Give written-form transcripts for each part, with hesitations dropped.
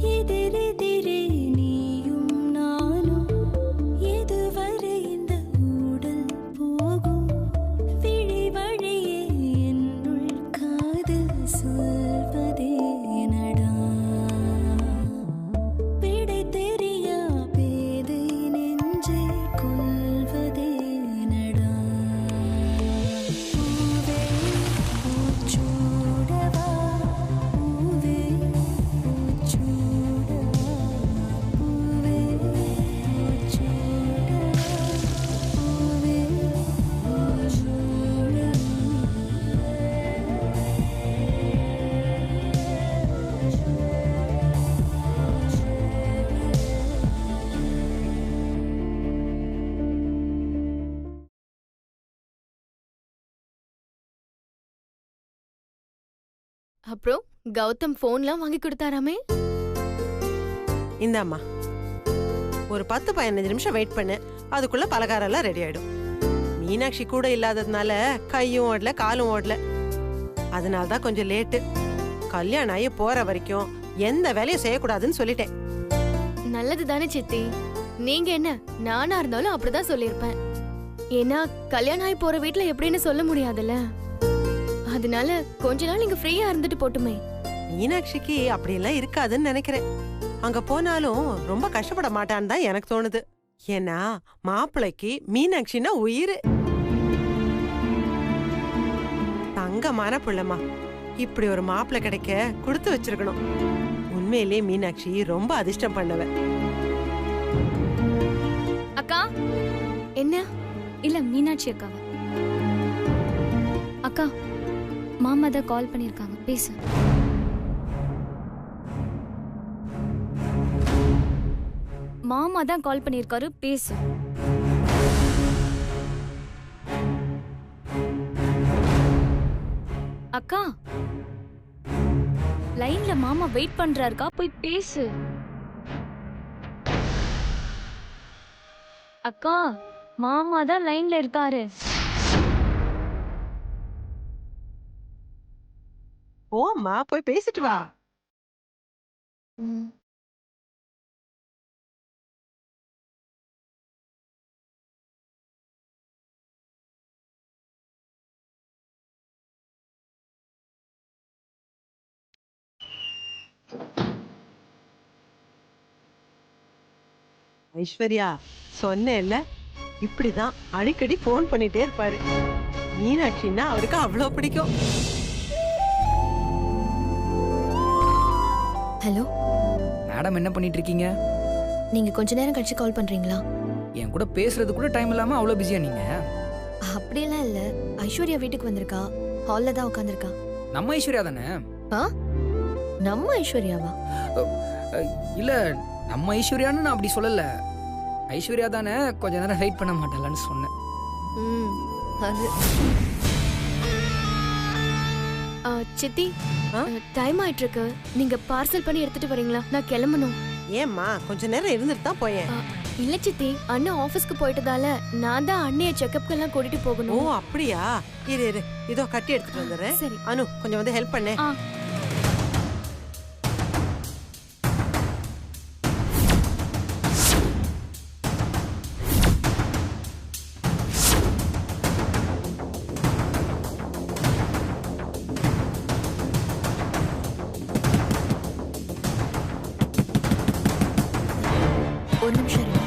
எதிரெதிரே நீயும் நானும் எதுவரை இந்த ஊடல் போகும் விழி வழியே என்னுள் காதல் சொல்வதே நடா விடை தெரியா பேதை நெஞ்சை கொள்வதே நடா பூவே பூச்சூடவா பூவே பூச்சூடவா பூவே பூச்சூடவா பூவே அப்புறம் கௌதம் போன்லாம் வாங்கி கொடுத்தாராமே. இந்தாம்மா ஒரு 10-15 நிமிஷம் வெயிட் பண்ணு, அதுக்குள்ள பலகாரம் எல்லாம் ரெடி ஆயிடும். மீனாட்சி கூட இல்லாததுனால கையும் ஓடல காலும் ஓடல, அதனாலதான் கொஞ்சம் லேட்டு. கல்யாணம் ஆகி போற வரைக்கும் எந்த வேலையும் செய்யக்கூடாதுன்னு சொல்லிட்டேன். நல்லது தானே சித்தி. நீங்க என்ன, நானா இருந்தாலும் அப்படிதான் சொல்லியிருப்பேன். ஏன்னா கல்யாணம் ஆகி போற வீட்டுல எப்படின்னு சொல்ல முடியாதுல்ல. அதனால கொஞ்ச நாள் இங்க ஃப்ரீயா இருந்துட்டு போட்டுமே. மீனாட்சிக்கு அப்படியெல்லாம் இருக்காதுன்னு நினைக்கிறேன். அங்க போனாலும் ரொம்ப கஷ்டப்பட மாட்டான்னு தான் எனக்கு தோணுது. ஏன்னா மாப்பிள்ளைக்கு மீனாட்சின்னா உயிர். தங்கமான பிள்ளைமா, இப்படி ஒரு மாப்பிள்ளை கிடைக்க கொடுத்து வச்சிருக்கணும். உண்மையிலே மீனாட்சி ரொம்ப அதிர்ஷ்டம் பண்ணவ. அக்கா என்ன? இல்ல மீனாட்சி அக்காவா? அக்கா மாமா தான் கால் பண்ணிருக்காங்க, பேசு. மாமா தான் கால் பண்ணிருக்காரு, பேசு. அக்கா லைன்ல மாமா வெயிட் பண்றாருக்கா, போய் பேசு. அக்கா மாமா தான் லைன்ல இருக்காரு. ஓம்மா போய் பேசிட்டு வா. ஐஸ்வர்யா, சொன்னேன்ல, இப்படிதான் அடிக்கடி போன் பண்ணிட்டே இருப்பாரு. மீனாட்சின்னா அவருக்கு அவ்வளவு பிடிக்கும். ஹலோ மேடம், என்ன பண்ணிட்டு இருக்கீங்க? நீங்க கொஞ்ச நேரம் கழிச்சு கால் பண்றீங்களா? என் கூட பேசுறது கூட டைம் இல்லாம அவ்வளோ பிஸியா நீங்க? அப்படியெல்லாம் இல்ல, ஐஸ்வர்யா வீட்டுக்கு வந்திருக்கா, ஹால்ல தான் உட்காந்துருக்கா. நம்ம ஐஸ்வர்யா தானே? நம்ம ஐஸ்வர்யாவா? இல்ல, நம்ம ஐஸ்வர்யான்னு நான் அப்படி சொல்லல. ஐஸ்வர்யா தானே, கொஞ்ச நேரம் வெயிட் பண்ண மாட்டேன்னு சொன்னேன். அது சித்தி, டைம் ஆயிட்டு இருக்கு. நீங்க பார்சல் பண்ணி எடுத்துட்டு வரீங்களா? நான் கிளம்பணும். ஏம்மா கொஞ்ச நேரம் இருந்துட்டு தான் போயேன். இல்ல சித்தி, அண்ணன் ஆபீஸ்க்கு போயிட்டதால நான் தான் அண்ணிய செக்கப்க்கு எல்லாம் கூட்டிட்டு ஓ போகணும். அப்படியா? இரு இரு, இதோ கட்டி எடுத்துட்டு வந்துடுறேன். சரி. அனு கொஞ்சம் வந்து ஹெல்ப் பண்ணு. ஒரு நிமிஷம் இருங்க.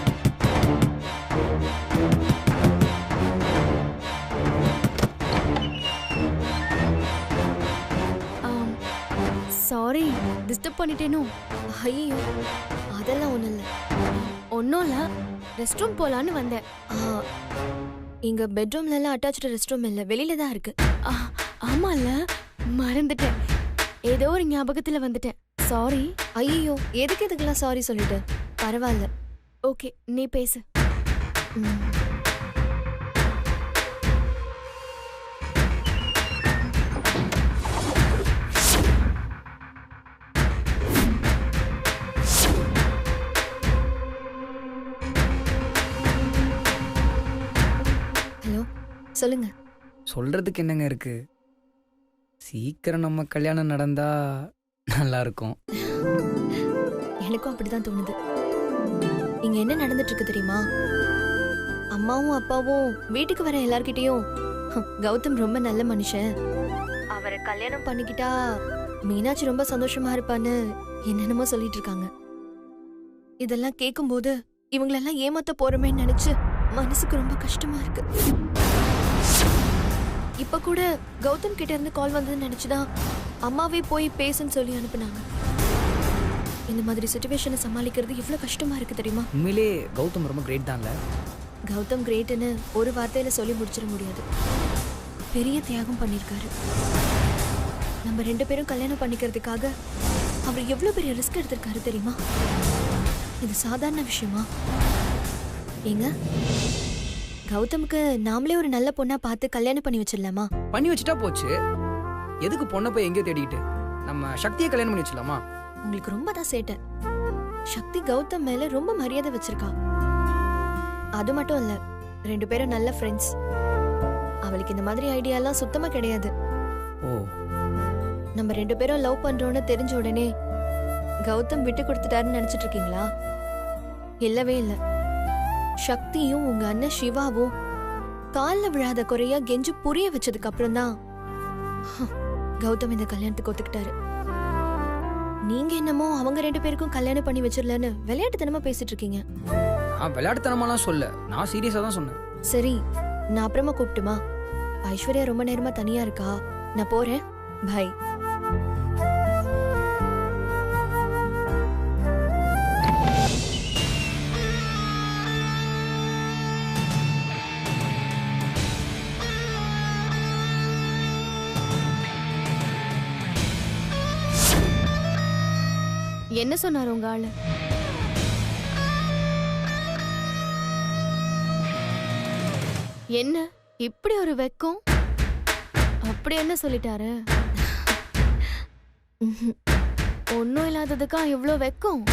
சாரி, டிஸ்டர்ப் பண்ணிட்டேனோ? ஐயோ அதெல்லாம் ஒண்ணும் இல்ல. ஒன்னும் இல்ல, ரெஸ்ட் ரூம் போலான்னு வந்தேன். இங்க பெட்ரூம்ல எல்லாம் அட்டாச்டு ரெஸ்ட் ரூம் இல்ல, வெளியில தான் இருக்கு. ஆமால, மறந்துட்டேன். ஏதோ ஒரு ஞாபகத்துல வந்துட்டேன். சாரி. ஐயோ எதுக்கு இதுக்கெல்லாம் சாரி சொல்லிட்டு? பரவாயில்ல. ஓகே, நீ பேசு. ஹலோ, சொல்லுங்க. சொல்றதுக்கு என்னங்க இருக்கு? சீக்கிரம் நம்ம கல்யாணம் நடந்தா நல்லா இருக்கும். எனக்கும் அப்படிதான் தோணுது. இங்க என்ன நடந்துட்டு இருக்கு தெரியுமா? அம்மாவும் அப்பாவும் வீட்டுக்கு வர எல்லார்கிட்டயும் கௌதம் ரொம்ப நல்ல மனுஷன், அவரை கல்யாணம் பண்ணிக்கிட்டா மீனாட்சி ரொம்ப சந்தோஷமா இருப்பான்னு என்னென்னமோ சொல்லிட்டு இருக்காங்க. இதெல்லாம் கேட்கும்போது இவங்களெல்லாம் ஏமாத்த போறோமேன்னு நினைச்சு மனசுக்கு ரொம்ப கஷ்டமா இருக்கு. இப்ப கூட கௌதம் கிட்ட இருந்து கால் வந்ததுன்னு நினைச்சுதான் அம்மாவே போய் பேசுன்னு சொல்லி அனுப்புனாங்க. இந்த மாதிரி சிச்சுவேஷனை சமாளிக்கிறது எவ்வளவு கஷ்டமா இருக்கு தெரியுமா? உண்மையிலே கௌதம் ரொம்ப கிரேட் தான்ல. கௌதம் கிரேட்னு ஒரு வார்த்தையில சொல்லி முடிச்சிட முடியாது. பெரிய தியாகம் பண்ணிருக்காரு. நம்ம 2 பேரும் கல்யாணம் பண்ணிக்கிறதுக்காக அவர் எவ்வளவு பெரிய ரிஸ்க் எடுத்திருக்காரு தெரியுமா? இது சாதாரண விஷயமா? ஏங்க, கௌதமுக்கு நாமளே ஒரு நல்ல பொண்ணா பார்த்து கல்யாணம் பண்ணி வச்சிடலாமா? பண்ணி வச்சுட்டா போச்சு. எதுக்கு பொண்ணை போய் எங்கேயோ தேடிக்கிட்டு? நம்ம சக்தியை கல்யாணம் பண்ணி வச்சிடலாமா? உங்களுக்கு ரொம்ப தான் சேட்டை. சக்தி கௌதம் மேல ரொம்ப மரியாதை வச்சிருக்கா. அது மட்டும் இல்ல, 2 பேரும் நல்ல ஃப்ரெண்ட்ஸ். அவளுக்கு இந்த மாதிரி ஐடியா எல்லாம் சுத்தமா கிடையாது. ஓ, நம்ம 2 பேரும் லவ் பண்றோம்னு தெரிஞ்ச உடனே கௌதம் விட்டு கொடுத்துட்டாருன்னு நினைச்சிட்டு இருக்கீங்களா? இல்லவே இல்ல. சக்தியும் உங்க அண்ணன் சிவாவும் கால்ல விழாத குறையா கெஞ்சு புரிய வச்சதுக்கு அப்புறம் தான் கௌதம் இந்த கல்யாணத்துக்கு ஒத்துக்கிட்டாரு. நீங்க என்னமோ அவங்க 2 பேருக்கும் கல்யாணம் பண்ணி வச்சிடலன்னு விளையாட்டுத்தனமா பேசிட்டு இருக்கீங்க. நான் விளையாட்டுத்தனமாலாம் சொல்ல, நான் சீரியஸா தான் சொன்னேன். சரி, நான் அப்புறமா கூப்பிட்டுமா? ஐஸ்வர்யா ரொம்ப நேரமா தனியா இருக்கா, நான் போறேன். பை. என்ன சொன்னார் உங்க ஆளு? என்ன இப்படி ஒரு வெக்கம்? அப்படி என்ன சொல்லிட்டாரு? ஒன்னும் இல்லாததுக்கா இவ்ளோ வெக்கம்?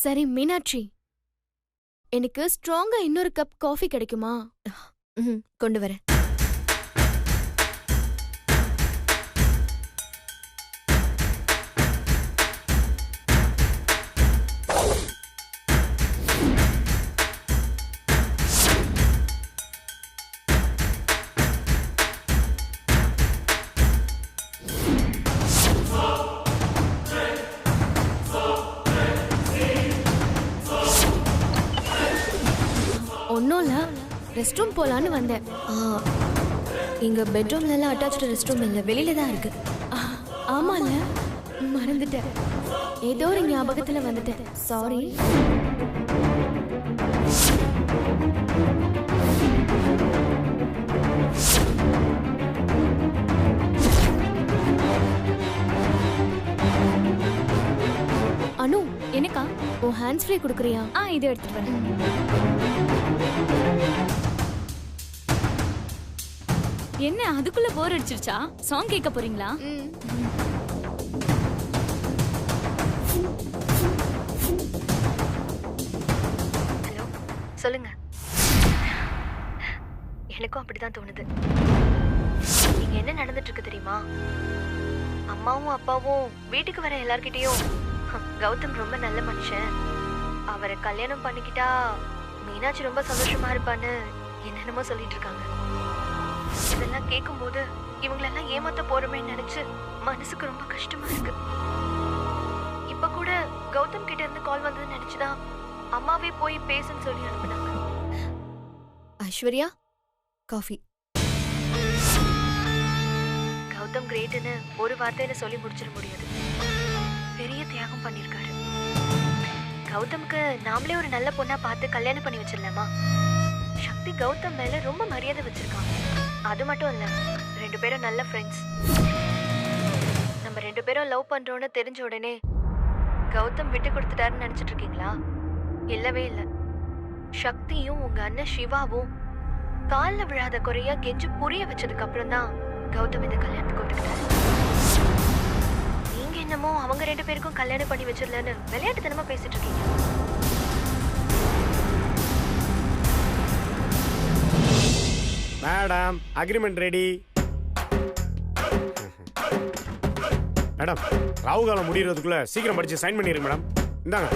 சரி மீனாட்சி, எனக்கு ஸ்ட்ராங்கா இன்னொரு கப் காஃபி கிடைக்குமா? கொண்டு வரேன். ஒன்னும் இல்ல, ரெஸ்ட் ரூம் போலான்னு வந்தேன். இங்க பெட்ரூம்ல எல்லாம் அட்டாச்டு ரெஸ்ட் ரூம் இல்ல, வெளியில தான் இருக்கு. ஆமால, மறந்துட்டேன். ஏதோ ஒரு ஞாபகத்துல வந்துட்டேன். சாரி. அனு, எனக்கா? உன் ஹேண்ட்ஸ் ஃப்ரீ குடுக்குறியா? இது எடுத்துட்டு வரேன். என்ன அதுக்குள்ள போர் அடிச்சிருச்சா? சாங் கேட்க போறீங்களா? ஹலோ, சொல்லுங்க. எனக்கும் அப்படிதான் தோணுது. இங்க என்ன நடந்துட்டு இருக்கு தெரியுமா? அம்மாவும் அப்பாவும் வீட்டுக்கு வர எல்லார்கிட்டயும் கௌதம் ரொம்ப நல்ல மனுஷன், அவரை கல்யாணம் பண்ணிக்கிட்டா மீனாட்சி ரொம்ப சந்தோஷமா இருப்பான்னு என்னென்னமோ சொல்லிட்டு இருக்காங்க. இதெல்லாம் கேட்கும்போது இவங்களெல்லாம் ஏமாத்த போறோமேன்னு நினைச்சு மனசுக்கு ரொம்ப கஷ்டமா இருக்கு. இப்ப கூட கௌதம் கிட்ட இருந்து கால் வந்ததுன்னு நினைச்சுதான் அம்மாவே போய் பேசுன்னு சொல்லி அனுப்புனாங்க. ஐஸ்வர்யா, காஃபி. கௌதம் கிரேட்னு ஒரு வார்த்தையில சொல்லி முடிச்சிட முடியாது. பெரிய தியாகம் பண்ணிருக்காரு. கௌதமுக்கு நாமளே ஒரு நல்ல பொண்ணா பார்த்து கல்யாணம் பண்ணி வச்சிடலாமா? சக்தி கௌதம் மேல ரொம்ப மரியாதை வச்சிருக்கான். அது மட்டும் இல்ல, 2 பேரும் நல்ல ஃப்ரெண்ட்ஸ். நம்ம 2 பேரும் லவ் பண்றோம்னு தெரிஞ்ச உடனே கௌதம் விட்டு கொடுத்துட்டாருன்னு நினைச்சிட்டு இருக்கீங்களா? இல்லவே இல்ல. சக்தியும் உங்க அண்ணன் சிவாவும் கால்ல விழாத குறையா கெஞ்சு புரிய வச்சதுக்கு அப்புறம் தான் கௌதம் இந்த கல்யாணத்துக்கு ஒத்துக்கிட்டாரு. நீங்க என்னமோ அவங்க 2 பேருக்கும் கல்யாணம் பண்ணி வச்சிடலன்னு விளையாட்டுத்தனமா பேசிட்டு இருக்கீங்க. Madam agreement ready. மேடம் ராவு காலம் முடியறதுக்குள்ள சீக்கிரம் படிச்சு சைன் பண்ணிருங்க மேடம். இந்தாங்க.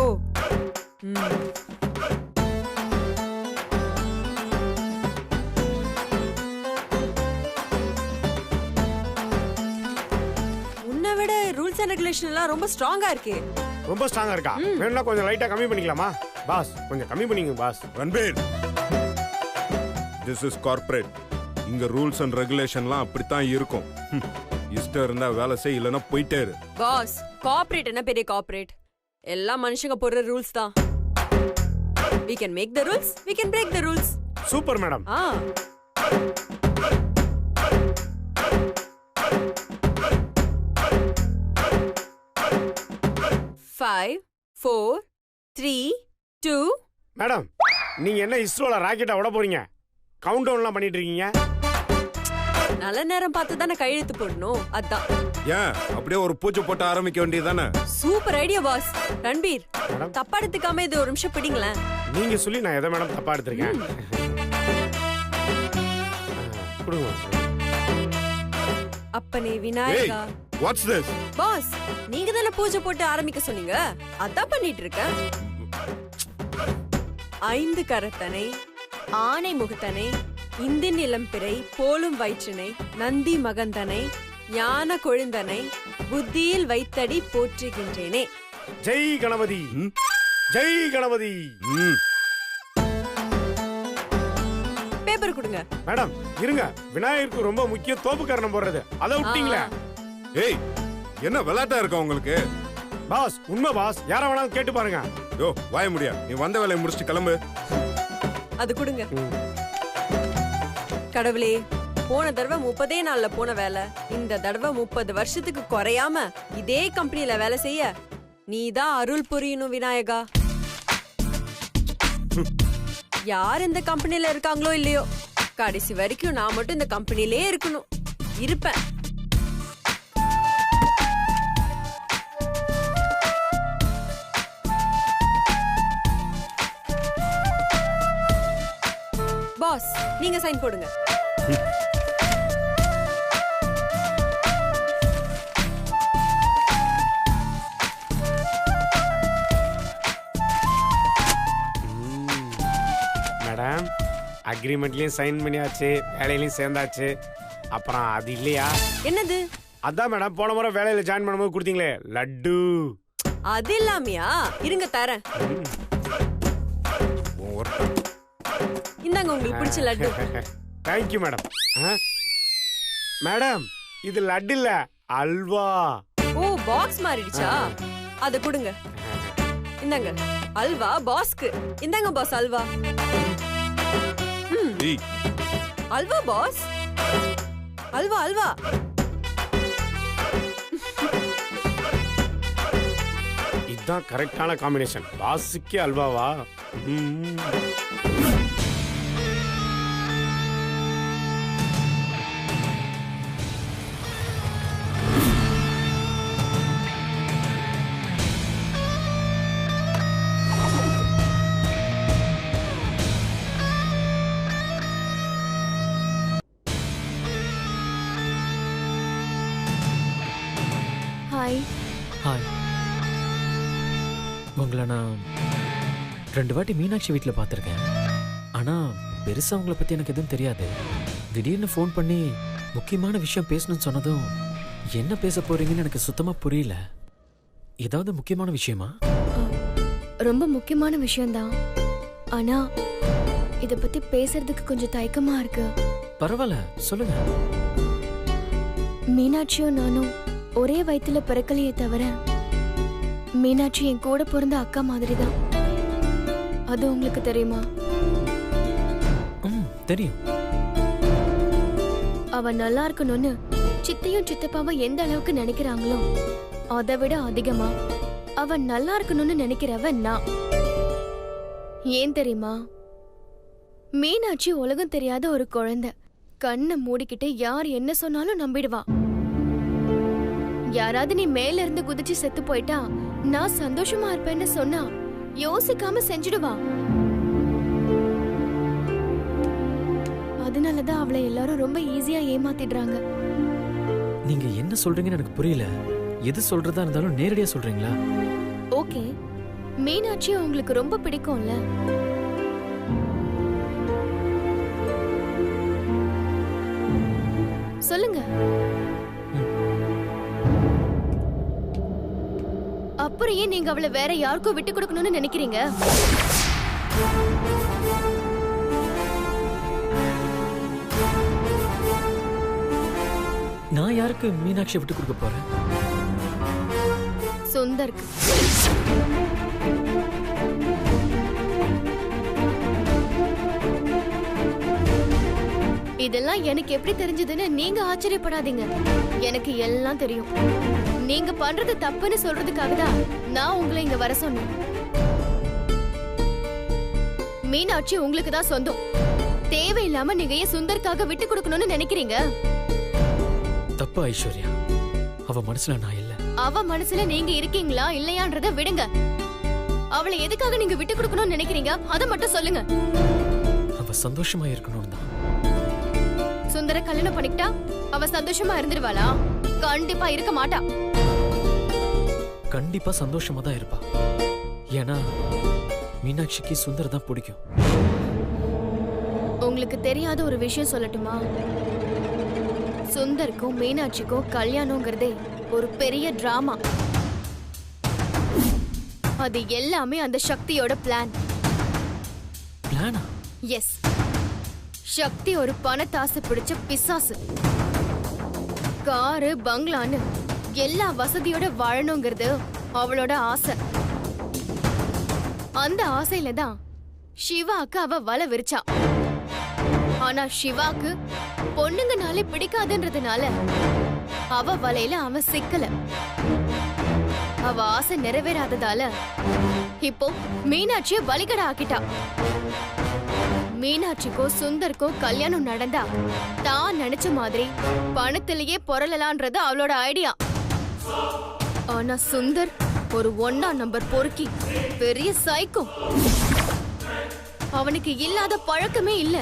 ஓ உன்னை விட ரூல்ஸ் அண்ட் ரெகுலேஷன் எல்லாம் ரொம்ப ஸ்ட்ராங்கா இருக்கே. ரொம்ப ஸ்ட்ராங்கா இருக்கா? வேணும்னா கொஞ்சம் லைட்டா கம்மி பண்ணிக்கலாமா பாஸ்? கொஞ்சம் கம்மி பண்ணிங்க boss. Ranbir, this is corporate. இங்க ரூல்ஸ் அண்ட் ரெகுலேஷன்லாம் அப்படித்தான் இருக்கும். இஷ்டம் இருந்தா வேலை செய், இல்லைன்னா போயிட்டே இரு. பாஸ், கார்ப்பரேட் என்ன பெரிய கார்ப்பரேட்? எல்லா மனுஷங்க போடுற ரூல்ஸ் தான். we can make the rules, we can break the rules. Super madam. 5 4 3 2. Madam நீங்க என்ன இஸ்ரோல ராக்கெட்டா விட போறீங்க? கவுண்ட் டவுன்லாம் பண்ணிட்டு இருக்கீங்க. நல்ல நேரம் பார்த்து தானே கையெழுத்து போடணும். அதான். ஏன் அப்படியே ஒரு பூஜை போட்டு ஆரம்பிக்க வேண்டியதானே? Super idea pass. ரன்பீர், தப்பா எடுத்துக்காம இது ஒரு நிமிஷம் பிடிங்களேன். நீங்க சொல்லி நான் எதை மேடம் தப்பா எடுத்திருக்கேன்? அப்பனே விநாயகா. Watts this? பாஸ், நீங்க தானே பூஜை போட்டு ஆரம்பிக்க சொன்னீங்க. அதான் பண்ணிட்டு இருக்கேன். 5 கரத்தனை, ஆனை முகத்தனை, இந்தின் இளம்பிறை, போலும் வயிற்றினை, நந்தி மகந்தனை, ஞான கொழுந்தனை, புத்தியில் வைத்தடி போற்றுகின்றேனே. ஜெய் கணபதி, ஜெய் கணபதி. பேப்பர் கொடுங்க. மேடம் இருங்க, விநாயகருக்கு ரொம்ப முக்கிய தோப்பு கரணம் போடுறது, அதை விட்டீங்களே. ஏய், என்ன விளையாட்டா இருக்கா உங்களுக்கு? பாஸ் உண்மை பாஸ், யார வேணாலும் கேட்டு பாருங்க. யோ வாய முடியா, நீ வந்த வேலையை முடிச்சுட்டு கிளம்பு. அது கொடுங்க. கடவுளே, போன தடவை 30 நாள்ல போன வேலை, இந்த தடவை 30 வருஷத்துக்கு குறையாம இதே கம்பெனில வேலை செய்ய நீதான் அருள் புரியணும் விநாயகா. யார் இந்த கம்பெனில இருக்காங்களோ இல்லையோ, கடைசி வரைக்கும் நான் மட்டும் இந்த கம்பெனிலே இருக்கணும். இருப்பேன். பாஸ், நீங்க சைன் போடுங்க. மேடம் அக்ரிமெண்ட்லயும் சைன் பண்ணியாச்சு, வேலையிலயும் சேர்ந்தாச்சு. அப்புறம் அது இல்லையா? என்னது? அதான் மேடம் போன முறை வேலையில ஜாயின் பண்ணும்போது கொடுத்தீங்களே லட்டு, அது இல்லாமையா? இருங்க தரேன். இந்தாங்க உங்களுக்கு பிடிச்ச லட்டு. Thank you madam. மேடம் இது லட்டு இல்ல, அல்வா. ஓ, பாக்ஸ் மாறிடுச்சா? அத கொடுங்க. இந்தாங்க அல்வா பாஸ்க்கு. இந்தாங்க பாஸ் அல்வா. அல்வா பாஸ், அல்வா அல்வா. இதுதான் கரெக்டான காம்பினேஷன். பாஸுக்கே அல்வாவா? ஹாய். ஹாய். உங்களை நான் 2 வாட்டி மீனாட்சி வீட்டில் பார்த்துருக்கேன். ஆனால் பெருசாக உங்களை பற்றி எனக்கு எதுவும் தெரியாது. திடீர்னு ஃபோன் பண்ணி முக்கியமான விஷயம் பேசணும்னு சொன்னதும் என்ன பேச போறீங்கன்னு எனக்கு சுத்தமாக புரியல. ஏதாவது முக்கியமான விஷயமா? ரொம்ப முக்கியமான விஷயம்தான். ஆனா இத பத்தி பேசுறதுக்கு கொஞ்சம் தயக்கமா இருக்கு. பரவாயில்ல, சொல்லுங்க. மீனாட்சியும் நானும் ஒரே வயித்துல பிறக்கலையே தவிர, மீனாட்சி என் கூட பிறந்த அக்கா மாதிரி தான். அது உங்களுக்கு தெரியுமா? தெரியும். அவ நல்லா இருக்கணும்னு சித்தையும் சித்தப்பாவும் எந்த அளவுக்கு நினைக்கிறாங்களோ அதை விட அதிகமா அவ நல்லா இருக்கணும்னு நினைக்கிறவ நான். ஏன் தெரியுமா? மீனாட்சி உலகம் தெரியாத ஒரு குழந்தை. கண்ணை மூடிக்கிட்டு யார் என்ன சொன்னாலும் நம்பிடுவா. யாராவது நீ மேல இருந்து குதிச்சு செத்து போயிட்டா நான் சந்தோஷமா இருப்பேன்னு சொன்னா யோசிக்காம செஞ்சிடுவா. அதனாலதான் அவளை எல்லாரும் ரொம்ப ஈஸியா ஏமாத்திடுறாங்க. நீங்க என்ன சொல்றீங்கன்னு எனக்கு புரியல. எது சொல்றதா இருந்தாலும் நேரடியா சொல்றீங்களா? ஓகே, மீனாட்சி உங்களுக்கு ரொம்ப பிடிக்கும்ல? சொல்லுங்க. அப்புறம் ஏன் நீங்க அவளை வேற யாருக்கும் விட்டு கொடுக்கணும்னு நினைக்கிறீங்க? நான் யாருக்கு மீனாட்சியை விட்டு கொடுக்க போறேன்? சுந்தருக்கு. இதெல்லாம் எனக்கு எப்படி தெரிஞ்சதுன்னு நீங்க ஆச்சரியப்படாதீங்க. எனக்கு எல்லாம் தெரியும். நீங்க பண்றது தப்புன்னு சொல்றதுக்காக தான் நான் உங்களை இங்க வர சொன்னேன். மீனாட்சி உங்களுக்கு தான் சொந்தம். தேவையில்லாம நீங்க ஏன் சுந்தருக்காக விட்டு கொடுக்கணும்னு நினைக்கிறீங்க? தப்பு ஐஸ்வர்யா. அவ மனசுல நான் இல்ல. அவ மனசுல நீங்க இருக்கீங்களா இல்லையான்றத விடுங்க. அவளை எதுக்காக நீங்க விட்டு கொடுக்கணும்னு நினைக்கிறீங்க அத மட்டும் சொல்லுங்க. அவ சந்தோஷமா இருக்கணும் தான். சுந்தர கல்யாணம் பண்ணிக்கிட்டா அவ சந்தோஷமா இருந்துருவாளா? கண்டிப்பா இருக்க மாட்டா. கண்டிப்பா சந்தோஷமா தான் இருப்பா. ஏன்னா மீனாட்சிக்கு சுந்தர் தான் பிடிக்கும். உங்களுக்கு தெரியாத ஒரு விஷயம் சொல்லட்டுமா? சுந்தருக்கும் மீனாட்சிக்கும் கல்யாணங்கிறதே ஒரு பெரிய டிராமா. அது எல்லாமே அந்த சக்தியோட பிளான். பிளானா? எஸ். சக்தி ஒரு பணத்தாசை பிடிச்ச பிசாசு. காரு பங்களான்னு எல்லா வசதியோட வாழணுங்கிறது அவளோட ஆசை. அந்த ஆசையில தான் சிவாக்கு அவ வலை விரிச்சா. ஆனா சிவாக்கு பொண்ணுங்கனாலே பிடிக்காதுன்றதுனால அவ வலையில அவன் சிக்கல. அவ ஆசை நிறைவேறாததால இப்போ மீனாட்சிய பலிகடை ஆக்கிட்டா. மீனாட்சிக்கோ சுந்தருக்கோ கல்யாணம் நடந்தா தான் நினைச்ச மாதிரி பணத்திலேயே பொருளலான்றது அவளோட ஐடியா. ஆனா சுந்தர் ஒரு 1ஆம் நம்பர் பொறுக்கி, பெரிய சைக்கோ. அவனுக்கு இல்லாத பழக்கமே இல்ல.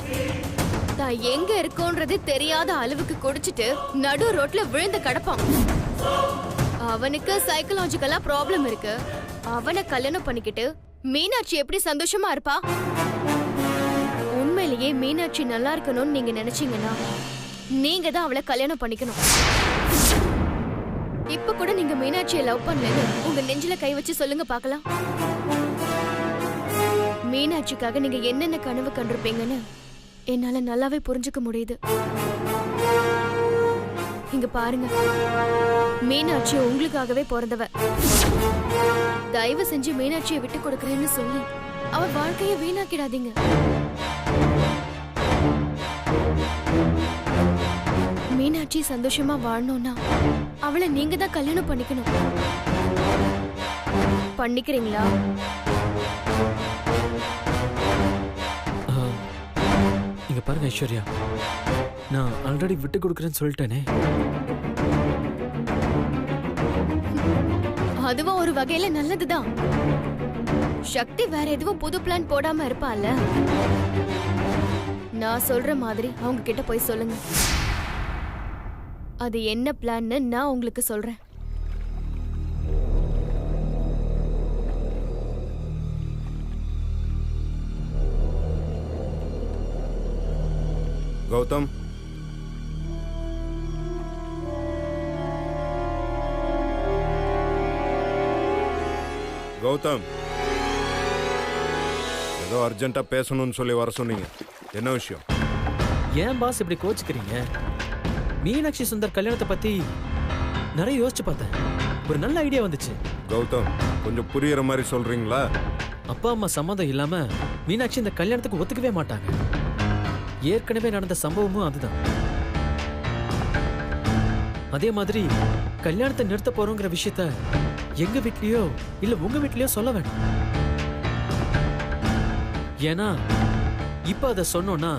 தான் எங்க இருக்கோன்றது தெரியாத அளவுக்கு குடிச்சிட்டு நடு ரோட்ல விழுந்து கிடப்பான். அவனுக்கு சைக்கலாஜிக்கலா ப்ராப்ளம் இருக்கு. அவனை கல்யாணம் பண்ணிக்கிட்டு மீனாட்சி எப்படி சந்தோஷமா இருப்பா? உண்மையிலேயே மீனாட்சி நல்லா இருக்கணும்னு நீங்க நினைச்சீங்கன்னா நீங்க தான் அவளை கல்யாணம் பண்ணிக்கணும். இப்ப கூட நீங்க மீனாட்சியை லவ் பண்ணலன்னு உங்க நெஞ்சில கை வச்சு சொல்லுங்க பாக்கலாம். மீனாட்சிக்காக நீங்க என்னென்ன கனவு கண்டிருப்பீங்கன்னு என்னால நல்லாவே புரிஞ்சுக்க முடியுது. இங்க பாருங்க, மீனாட்சி உங்களுக்காகவே பிறந்தவ. தயவு செஞ்சு மீனாட்சியை விட்டு கொடுக்கறேன்னு சொல்லி அவ வாழ்க்கைய வீணாக்கிடாதீங்க. மீனாட்சி சந்தோஷமா வாழணும்னா அவளை நீங்க தான் கல்யாணம் பண்ணிக்கணும். பண்ணிக்கிறீங்களா? இங்க பாருங்க ஐஸ்வர்யா, நான் ஆல்ரெடி விட்டு கொடுக்கறேன்னு சொல்லிட்டேனே. அதுவும் ஒரு வகையில நல்லதுதான். சக்தி வேற எதுவும் புது பிளான் போடாம இருப்பால. நான் சொல்ற மாதிரி அவங்க கிட்ட போய் சொல்லுங்க. அது என்ன பிளான்னு நான் உங்களுக்கு சொல்றேன். கௌதம், கௌதம், ஏதோ அர்ஜென்ட்டா பேசணும்னு சொல்லி வர சொன்னீங்க. என்ன விஷயம்? ஏன் பாஸ் இப்படி கோச்சுக்கிறீங்க? மீனாட்சி சுந்தர் கல்யாணத்தை பத்தி நிறைய யோசிச்சு பார்த்தேன். ஒரு நல்ல ஐடியா வந்துச்சு. கௌதம், கொஞ்சம் புரியுற மாதிரி சொல்றீங்களா? அப்பா அம்மா சம்மதம் இல்லாம மீனாட்சி இந்த கல்யாணத்துக்கு ஒத்துக்கவே மாட்டாங்க. ஏற்கனவே நடந்த சம்பவமும் அதுதான். அதே மாதிரி கல்யாணத்தை நிறுத்த போறோங்கிற விஷயத்த எங்க வீட்லயோ இல்ல உங்க வீட்லயோ சொல்ல வேண்டாம். ஏன்னா இப்ப அதை சொன்னோம்னா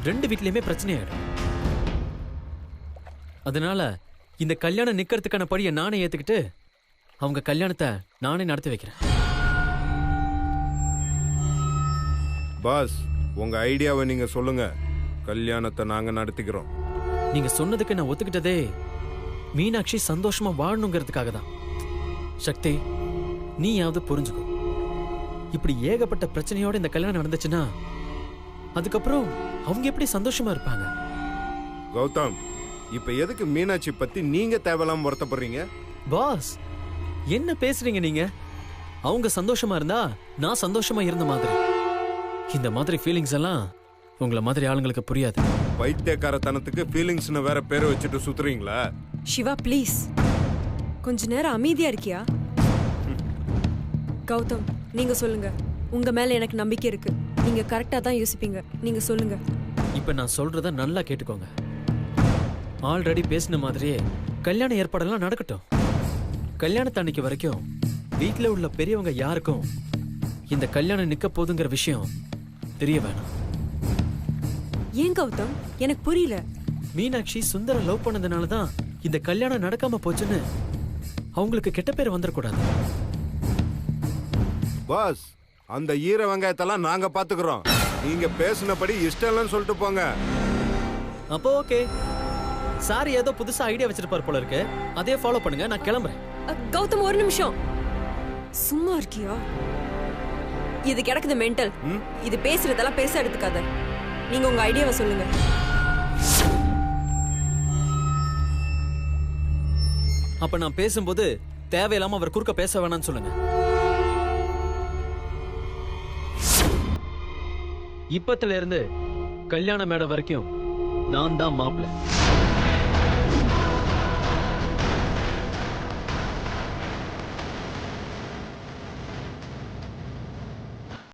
2 வீட்லயுமே பிரச்சனை ஆயிடும். அதனால இந்த கல்யாணம் நிக்கிறதுக்கான படியை நானே ஏத்துக்கிட்டு அவங்க கல்யாணத்தை நானே நடத்தி வைக்கிறேன். பாஸ், உங்க ஐடியாவை நீங்க சொல்லுங்க. கல்யாணத்தை நாங்க நடத்திக்கிறோம். நீங்க சொன்னதுக்கு நான் ஒத்துக்கிட்டதே மீனாட்சி சந்தோஷமா வாழணுங்கிறதுக்காக தான். சக்தி, நீயாவது புரிஞ்சுக்கோ. இப்படி ஏகப்பட்ட பிரச்சனையோட இந்த கல்யாணம் நடந்துச்சுன்னா அதுக்கப்புறம் அவங்க எப்படி சந்தோஷமா இருப்பாங்க? கௌதம், இப்ப எதுக்கு மீனாட்சி பத்தி நீங்க தேவையில்லாம வருத்தப்படுறீங்க? பாஸ், என்ன பேசுறீங்க நீங்க? அவங்க சந்தோஷமா இருந்தா நான் சந்தோஷமா இருந்த மாதிரி. இந்த மாதிரி ஃபீலிங்ஸ் எல்லாம் உங்களை மாதிரி ஆளுங்களுக்கு புரியாது. பைத்தியக்காரத்தனத்துக்கு ஃபீலிங்ஸ்னு வேற பேரை வச்சுட்டு சுத்துறீங்களா? சிவா ப்ளீஸ் கொஞ்ச நேரம் அமைதியா இருக்கியா? கௌதம், நீங்க சொல்லுங்க. உங்க மேல எனக்கு நம்பிக்கை இருக்கு. நீங்க கரெக்டா தான் யோசிப்பீங்க. நீங்க சொல்லுங்க. இப்ப நான் சொல்றத நல்லா கேட்டுக்கோங்க. ஆல்ரெடி பேசின மாதிரியே கல்யாண ஏற்பாடெல்லாம் நடக்கட்டும். கல்யாணத்து அன்னைக்கு வரைக்கும் வீட்டுல உள்ள பெரியவங்க யாருக்கும் இந்த கல்யாணம் நிக்க போதுங்கிற விஷயம் தெரிய வேணாம். ஏன் கௌதம்? எனக்கு புரியல. மீனாட்சி சுந்தர லவ் பண்ணதுனால தான் இந்த கல்யாணம் நடக்காம போச்சுன்னு அவங்களுக்கு கெட்ட பேர் வந்துடக்கூடாது. பாஸ், அந்த ஈர வெங்காயத்தெல்லாம் நாங்க பாத்துக்கிறோம். நீங்க பேசினபடி இஷ்டம் இல்லைன்னு சொல்லிட்டு போங்க. அப்போ ஓகே. சாரி ஏதோ புதுசா ஐடியா வச்சிருப்பார் போல இருக்கு. அதே ஃபாலோ பண்ணுங்க. நான் கிளம்புறேன். கௌதம் ஒரு நிமிஷம். சும்மா இருக்கியா? இது கிடக்குது மென்டல். இது பேசுறதெல்லாம் பெருசா எடுத்துக்காத. நீங்க உங்க ஐடியாவை சொல்லுங்க. அப்ப நான் பேசும்போது தேவையில்லாம அவர் குறுக்க பேச வேணாம்னு சொல்லுங்க. இப்பத்துல இருந்து கல்யாண மேடை வரைக்கும் நான் தான் மாப்பிள்ளை.